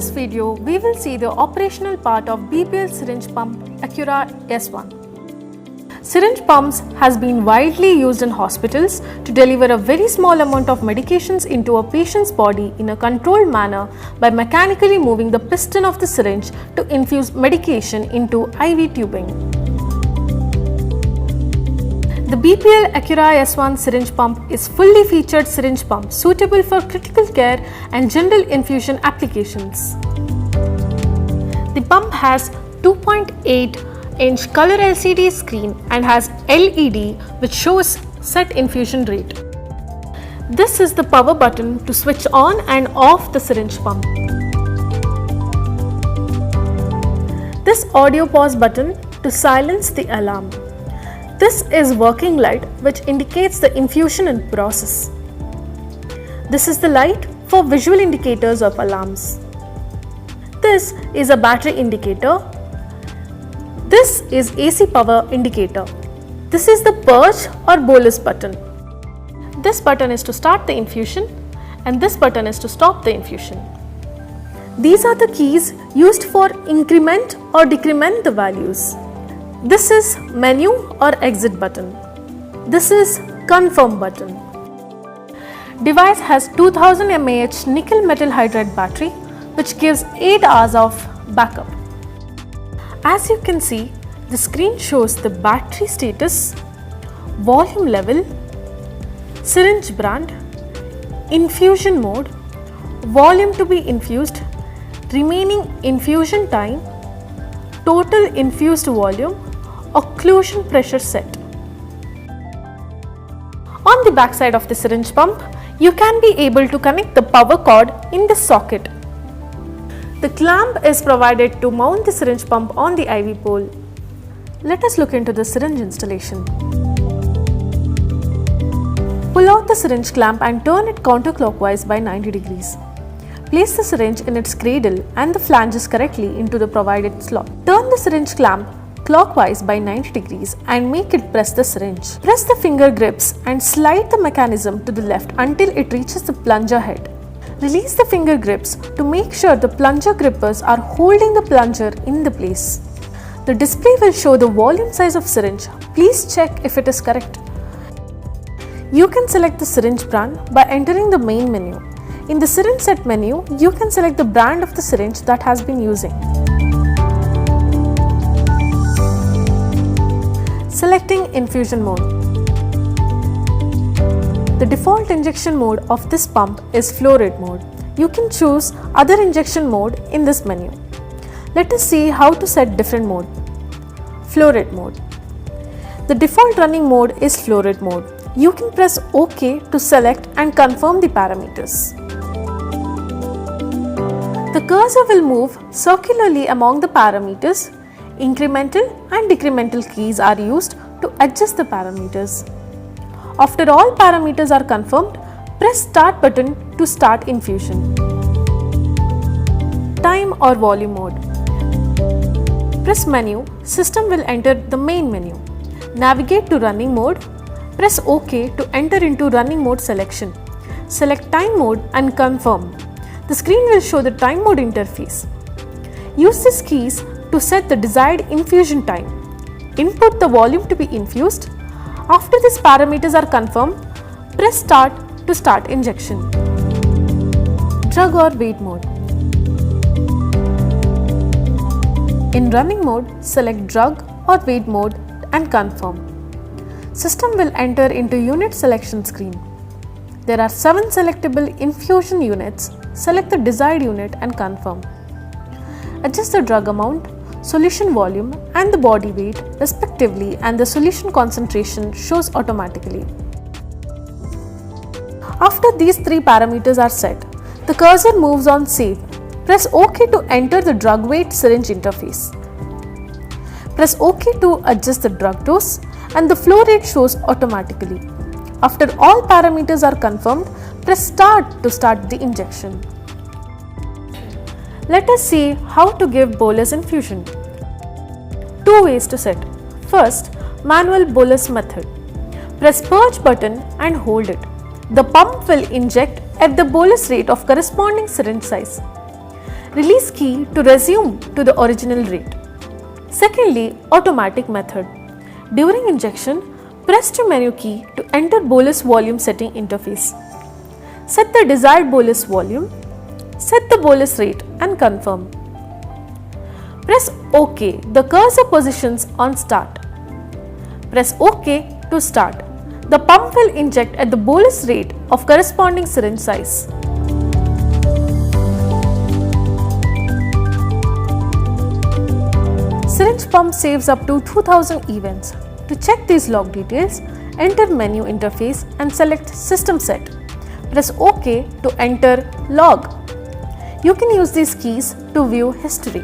this video, we will see the operational part of BPL syringe pump Acura S1. Syringe pumps has been widely used in hospitals to deliver a very small amount of medications into a patient's body in a controlled manner by mechanically moving the piston of the syringe to infuse medication into IV tubing. The BPL Acura S1 syringe pump is fully featured syringe pump suitable for critical care and general infusion applications. The pump has 2.8-inch color LCD screen and has LED which shows set infusion rate. This is the power button to switch on and off the syringe pump. This audio pause button to silence the alarm. This is working light which indicates the infusion in process. This is the light for visual indicators of alarms. This is a battery indicator. This is AC power indicator. This is the purge or bolus button. This button is to start the infusion and this button is to stop the infusion. These are the keys used for increment or decrement the values. This is menu or exit button. This is confirm button. Device has 2000 mAh nickel metal hydride battery which gives 8 hours of backup. As you can see, the screen shows the battery status, volume level, syringe brand, infusion mode, volume to be infused, remaining infusion time, total infused volume, occlusion pressure set. On the back side of the syringe pump, you can be able to connect the power cord in the socket. The clamp is provided to mount the syringe pump on the IV pole. Let us look into the syringe installation. Pull out the syringe clamp and turn it counterclockwise by 90 degrees. Place the syringe in its cradle and the flanges correctly into the provided slot. Turn the syringe clamp clockwise by 90 degrees and make it press the syringe. Press the finger grips and slide the mechanism to the left until it reaches the plunger head. Release the finger grips to make sure the plunger grippers are holding the plunger in the place. The display will show the volume size of syringe. Please check if it is correct. You can select the syringe brand by entering the main menu. In the syringe set menu, you can select the brand of the syringe that has been using. Selecting infusion mode. The default injection mode of this pump is flow rate mode. You can choose other injection mode in this menu. Let us see how to set different mode. Flow rate mode. The default running mode is flow rate mode. You can press OK to select and confirm the parameters. The cursor will move circularly among the parameters. Incremental and decremental keys are used to adjust the parameters. After all parameters are confirmed, press Start button to start infusion. Time or volume mode. Press menu, system will enter the main menu. Navigate to running mode. Press OK to enter into running mode selection. Select time mode and confirm. The screen will show the time mode interface. Use these keys to set the desired infusion time. Input the volume to be infused. After these parameters are confirmed, press Start to start injection. Drug or wait mode. In running mode, select drug or wait mode and confirm. System will enter into unit selection screen. There are 7 selectable infusion units. Select the desired unit and confirm. Adjust the drug amount, solution volume and the body weight respectively, and the solution concentration shows automatically. After these 3 parameters are set, the cursor moves on save. Press OK to enter the drug weight syringe interface. Press OK to adjust the drug dose and the flow rate shows automatically. After all parameters are confirmed, press Start to start the injection. Let us see how to give bolus infusion. 2 ways to set. First, manual bolus method. Press purge button and hold it. The pump will inject at the bolus rate of corresponding syringe size. Release key to resume to the original rate. Secondly, automatic method. During injection, press the menu key to enter bolus volume setting interface. Set the desired bolus volume, set the bolus rate and confirm. Press OK, the cursor positions on start. Press OK to start. The pump will inject at the bolus rate of corresponding syringe size. Syringe pump saves up to 2000 events. To check these log details, enter menu interface and select System Set. Press OK to enter log. You can use these keys to view history.